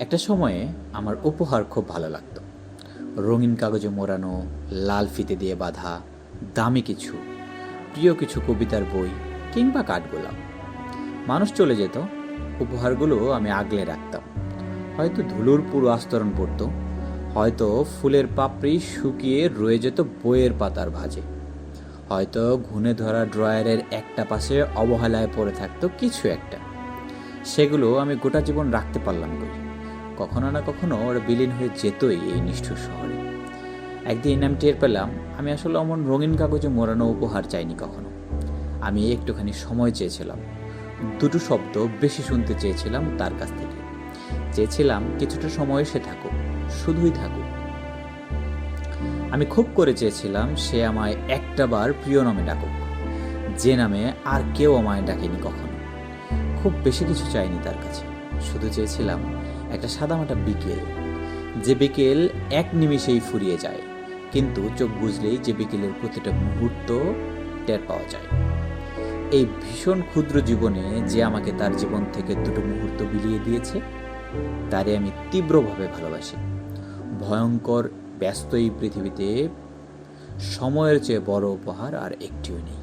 একটা সময়ে আমার উপহার খুব ভালো লাগতো। রঙিন কাগজে মোড়ানো, লাল ফিতে দিয়ে বাঁধা, দামি কিছু, প্রিয় কিছু কবিতার বই কিংবা কাঠগোলাপ। মানুষ চলে যেত, উপহারগুলো আমি আগলে রাখতাম। হয়তো ধুলোর পুরো আস্তরণ পড়তো, হয়তো ফুলের পাপড়ি শুকিয়ে রয়ে যেত বইয়ের পাতার ভাঁজে, হয়তো ঘুণে ধরা ড্রয়ারের একটা পাশে অবহেলায় পড়ে থাকতো কিছু একটা। সেগুলো আমি গোটা জীবন রাখতে পারলাম কই। কখনো না কখনো ওরা বিলীন হয়ে যেতই এই নিষ্ঠুর শহরে। একদিন আমি টের পেলাম আমি আসলে অমন রঙিন কাগজে মোড়ানো উপহার চাইনি কখনো। আমি একটুখানি সময় চেয়েছিলাম, দুটো শব্দ বেশি শুনতে চেয়েছিলাম তার কাছ থেকে। চেয়েছিলাম কিছুটা সময় সে থাকুক, শুধুই থাকুক। আমি খুব করে চেয়েছিলাম সে আমায় একটা বার প্রিয় নামে ডাকুক, যে নামে আর কেউ আমায় ডাকেনি কখনো। খুব বেশি কিছু চাইনি তার কাছে, শুধু চেয়েছিলাম একটা সাদামাটা বিকেল, যে বিকেল এক নিমিষেই ফুরিয়ে যায়, কিন্তু চোখ বুঝলেই যে বিকেলের প্রতিটা মুহূর্ত টের পাওয়া যায়। এই ভীষণ ক্ষুদ্র জীবনে যে আমাকে তার জীবন থেকে দুটো মুহূর্ত বিলিয়ে দিয়েছে, তারে আমি তীব্রভাবে ভালোবাসি। ভয়ঙ্কর ব্যস্ত এই পৃথিবীতে সময়ের চেয়ে বড় উপহার আর একটিও নেই।